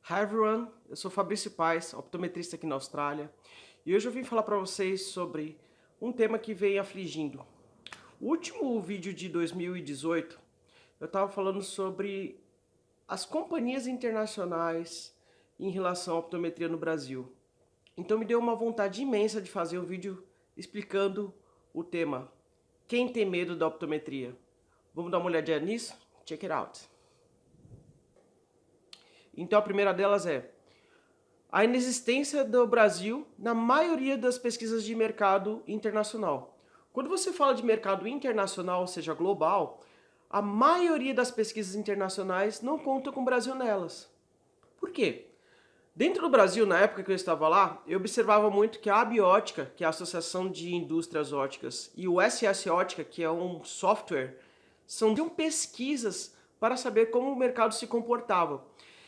Hi everyone, eu sou Fabrício Paes, optometrista aqui na Austrália, e hoje eu vim falar para vocês sobre um tema que vem afligindo. O último vídeo de 2018, eu estava falando sobre as companhias internacionais em relação à optometria no Brasil. Então me deu uma vontade imensa de fazer um vídeo explicando o tema. Quem tem medo da optometria? Vamos dar uma olhadinha nisso? Check it out. Então a primeira delas é a inexistência do Brasil na maioria das pesquisas de mercado internacional. Quando você fala de mercado internacional, ou seja, global, a maioria das pesquisas internacionais não conta com o Brasil nelas. Por quê? Dentro do Brasil, na época que eu estava lá, eu observava muito que a Abiótica, que é a Associação de Indústrias Óticas, e o SS Ótica, que é um software, são pesquisas para saber como o mercado se comportava.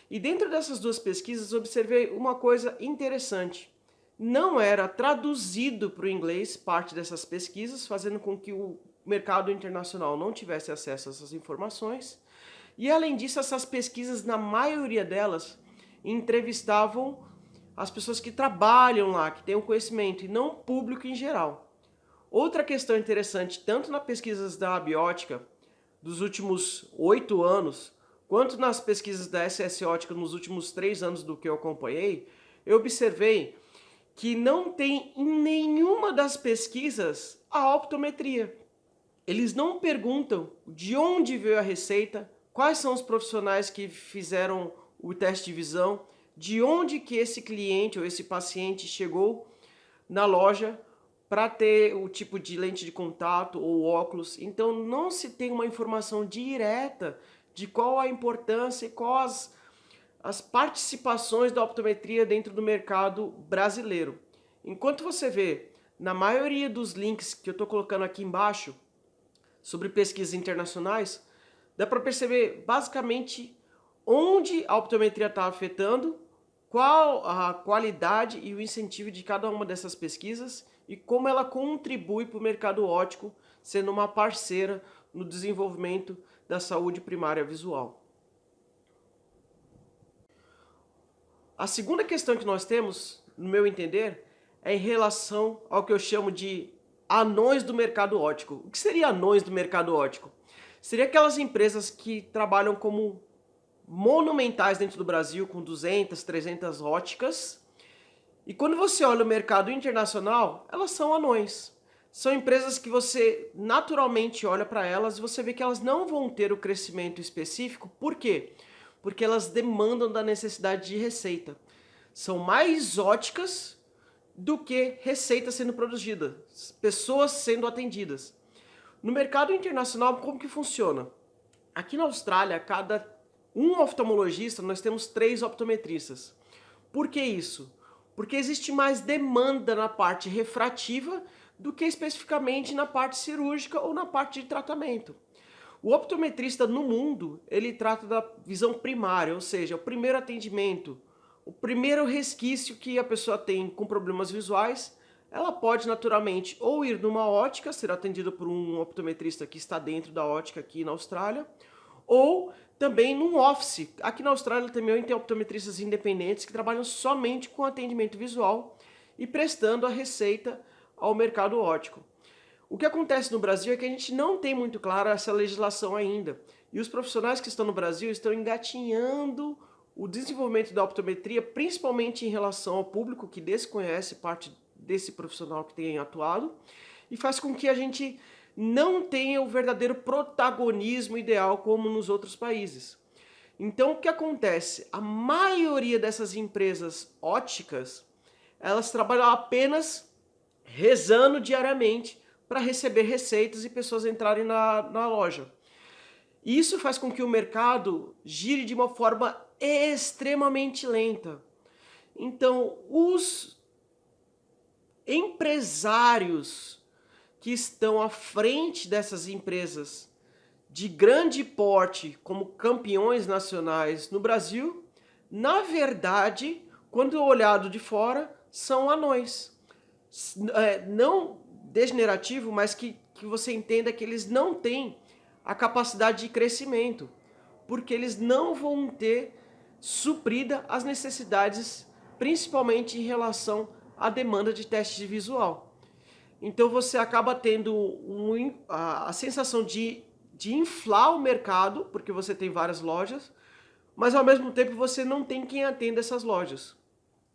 E dentro dessas duas pesquisas observei uma coisa interessante. Não era traduzido para o inglês parte dessas pesquisas, fazendo com que o mercado internacional não tivesse acesso a essas informações. E além disso, essas pesquisas, na maioria delas, entrevistavam as pessoas que trabalham lá, que têm o conhecimento, e não o público em geral. Outra questão interessante, tanto nas pesquisas da Abiótica dos últimos 8 anos, quanto nas pesquisas da SS Ótica nos últimos 3 anos do que eu acompanhei, eu observei que não tem em nenhuma das pesquisas a optometria. Eles não perguntam de onde veio a receita, quais são os profissionais que fizeram o teste de visão, de onde que esse cliente ou esse paciente chegou na loja para ter o tipo de lente de contato ou óculos. Então não se tem uma informação direta de qual a importância e quais as participações da optometria dentro do mercado brasileiro. Enquanto você vê, na maioria dos links que eu estou colocando aqui embaixo, sobre pesquisas internacionais, dá para perceber basicamente onde a optometria está afetando, qual a qualidade e o incentivo de cada uma dessas pesquisas e como ela contribui para o mercado óptico, sendo uma parceira no desenvolvimento da saúde primária visual. A segunda questão que nós temos, no meu entender, é em relação ao que eu chamo de anões do mercado óptico. O que seria anões do mercado óptico? Seria aquelas empresas que trabalham como monumentais dentro do Brasil, com 200, 300 óticas. E quando você olha o mercado internacional, elas são anões. São empresas que você naturalmente olha para elas e você vê que elas não vão ter o crescimento específico. Por quê? Porque elas demandam da necessidade de receita. São mais óticas do que receita sendo produzida, pessoas sendo atendidas. No mercado internacional, como que funciona? Aqui na Austrália, cada um oftalmologista, nós temos 3 optometristas. Por que isso? Porque existe mais demanda na parte refrativa do que especificamente na parte cirúrgica ou na parte de tratamento. O optometrista no mundo, ele trata da visão primária, ou seja, o primeiro atendimento, o primeiro resquício que a pessoa tem com problemas visuais, ela pode naturalmente ou ir numa ótica, ser atendida por um optometrista que está dentro da ótica aqui na Austrália, ou também num office. Aqui na Austrália também tem optometristas independentes que trabalham somente com atendimento visual e prestando a receita ao mercado óptico. O que acontece no Brasil é que a gente não tem muito clara essa legislação ainda. E os profissionais que estão no Brasil estão engatinhando o desenvolvimento da optometria, principalmente em relação ao público que desconhece parte desse profissional que tem atuado, e faz com que a gente não tenha o verdadeiro protagonismo ideal como nos outros países. Então o que acontece? A maioria dessas empresas óticas, elas trabalham apenas rezando diariamente para receber receitas e pessoas entrarem na loja. Isso faz com que o mercado gire de uma forma extremamente lenta. Então, os empresários que estão à frente dessas empresas de grande porte, como campeões nacionais no Brasil, na verdade, quando olhado de fora, são anões. Não degenerativo, mas que você entenda que eles não têm a capacidade de crescimento, porque eles não vão ter suprida as necessidades, principalmente em relação à demanda de teste de visual. Então você acaba tendo a sensação de inflar o mercado, porque você tem várias lojas, mas ao mesmo tempo você não tem quem atenda essas lojas.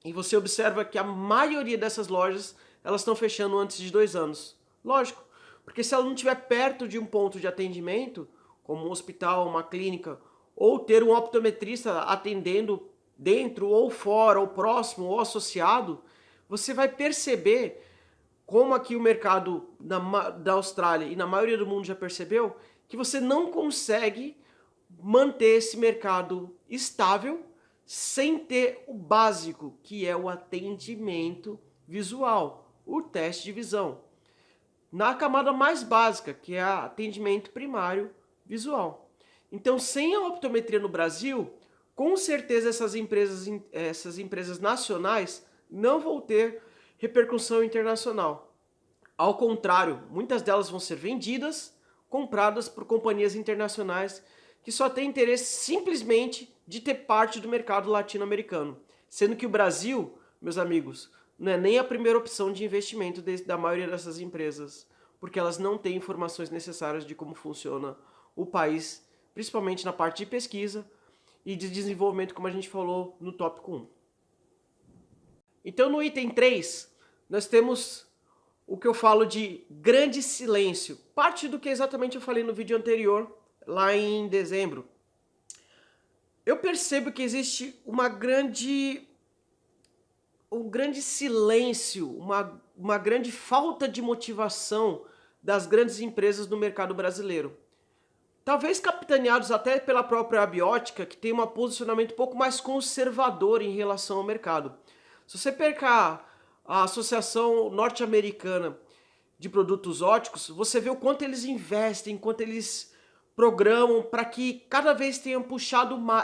E você observa que a maioria dessas lojas, elas estão fechando antes de 2 anos. Lógico, porque se ela não estiver perto de um ponto de atendimento, como um hospital, uma clínica, ou ter um optometrista atendendo dentro ou fora, ou próximo, ou associado, você vai perceber, como aqui o mercado da Austrália e na maioria do mundo já percebeu, que você não consegue manter esse mercado estável sem ter o básico, que é o atendimento visual, o teste de visão. Na camada mais básica, que é o atendimento primário visual. Então, sem a optometria no Brasil, com certeza essas empresas nacionais não vão ter repercussão internacional. Ao contrário, muitas delas vão ser vendidas, compradas por companhias internacionais que só têm interesse simplesmente de ter parte do mercado latino-americano. Sendo que o Brasil, meus amigos, não é nem a primeira opção de investimento da maioria dessas empresas, porque elas não têm informações necessárias de como funciona o país, principalmente na parte de pesquisa e de desenvolvimento, como a gente falou no tópico 1. Então, no item 3, nós temos o que eu falo de grande silêncio. Parte do que exatamente eu falei no vídeo anterior, lá em dezembro. Eu percebo que existe um grande silêncio, uma grande falta de motivação das grandes empresas no mercado brasileiro. Talvez capitaneados até pela própria Abiótica, que tem um posicionamento um pouco mais conservador em relação ao mercado. Se você pegar a Associação Norte-Americana de Produtos Ópticos, você vê o quanto eles investem, quanto eles programam para que cada vez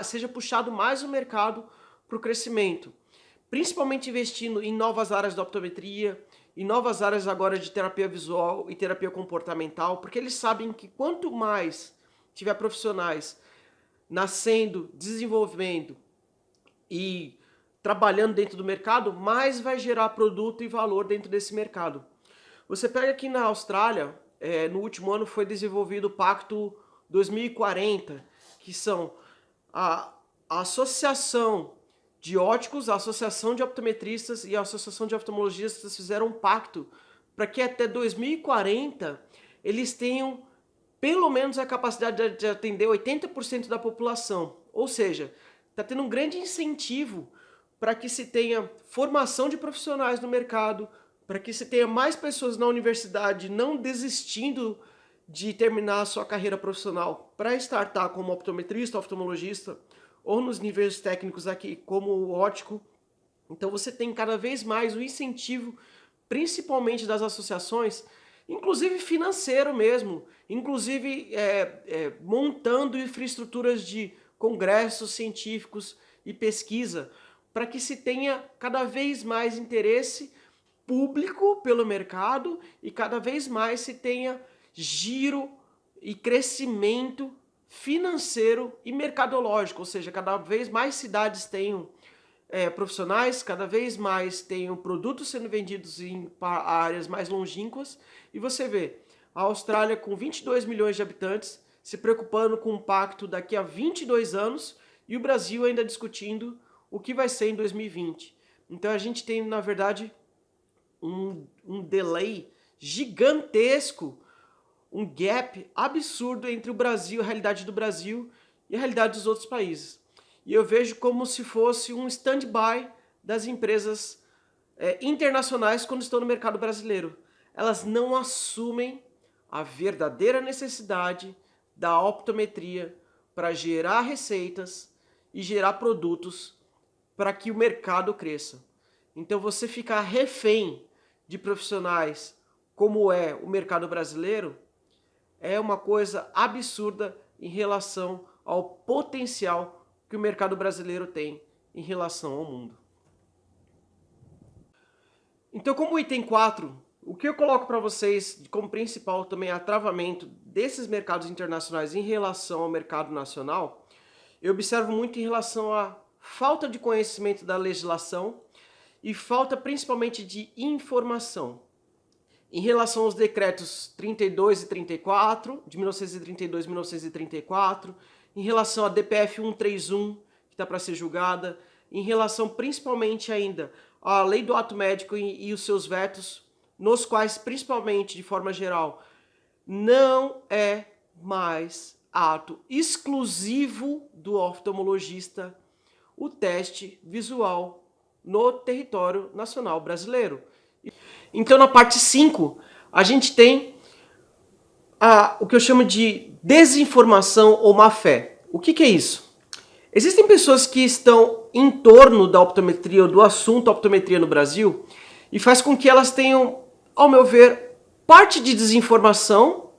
seja puxado mais o mercado para o crescimento. Principalmente investindo em novas áreas da optometria, em novas áreas agora de terapia visual e terapia comportamental, porque eles sabem que quanto mais tiver profissionais nascendo, desenvolvendo e trabalhando dentro do mercado, mais vai gerar produto e valor dentro desse mercado. Você pega aqui na Austrália, no último ano foi desenvolvido o Pacto 2040, que são a Associação de Óticos, a Associação de Optometristas e a Associação de Oftalmologistas fizeram um pacto para que até 2040 eles tenham pelo menos a capacidade de atender 80% da população. Ou seja, está tendo um grande incentivo para que se tenha formação de profissionais no mercado, para que se tenha mais pessoas na universidade não desistindo de terminar a sua carreira profissional para startar como optometrista, oftalmologista, ou nos níveis técnicos aqui como ótico. Então você tem cada vez mais o incentivo, principalmente das associações, inclusive financeiro mesmo, inclusive montando infraestruturas de congressos científicos e pesquisa, para que se tenha cada vez mais interesse público pelo mercado e cada vez mais se tenha giro e crescimento financeiro e mercadológico, ou seja, cada vez mais cidades tenham profissionais, cada vez mais tenham produtos sendo vendidos em áreas mais longínquas, e você vê a Austrália com 22 milhões de habitantes se preocupando com um pacto daqui a 22 anos e o Brasil ainda discutindo o que vai ser em 2020. Então a gente tem, na verdade, um delay gigantesco, um gap absurdo entre o Brasil, a realidade do Brasil e a realidade dos outros países. E eu vejo como se fosse um stand-by das empresas internacionais quando estão no mercado brasileiro. Elas não assumem a verdadeira necessidade da optometria para gerar receitas e gerar produtos para que o mercado cresça. Então você ficar refém de profissionais como é o mercado brasileiro é uma coisa absurda em relação ao potencial que o mercado brasileiro tem em relação ao mundo. Então, como item 4, o que eu coloco para vocês como principal também atravamento desses mercados internacionais em relação ao mercado nacional, eu observo muito em relação a falta de conhecimento da legislação e falta principalmente de informação. Em relação aos decretos 32 e 34, de 1932 e 1934, em relação à DPF 131, que está para ser julgada, em relação principalmente ainda à lei do ato médico e os seus vetos, nos quais, principalmente, de forma geral, não é mais ato exclusivo do oftalmologista o teste visual no território nacional brasileiro. Então, na parte 5, a gente tem o que eu chamo de desinformação ou má-fé. O que é isso? Existem pessoas que estão em torno da optometria ou do assunto optometria no Brasil e faz com que elas tenham, ao meu ver, parte de desinformação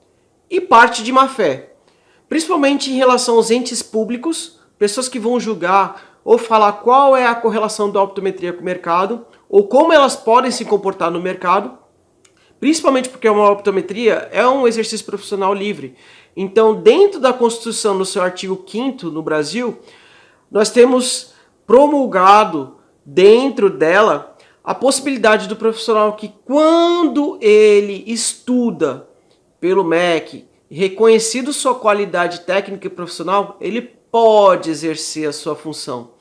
e parte de má-fé. Principalmente em relação aos entes públicos, pessoas que vão julgar ou falar qual é a correlação da optometria com o mercado, ou como elas podem se comportar no mercado, principalmente porque uma optometria é um exercício profissional livre. Então, dentro da Constituição, no seu artigo 5º no Brasil, nós temos promulgado dentro dela a possibilidade do profissional que, quando ele estuda pelo MEC, reconhecido sua qualidade técnica e profissional, ele pode exercer a sua função.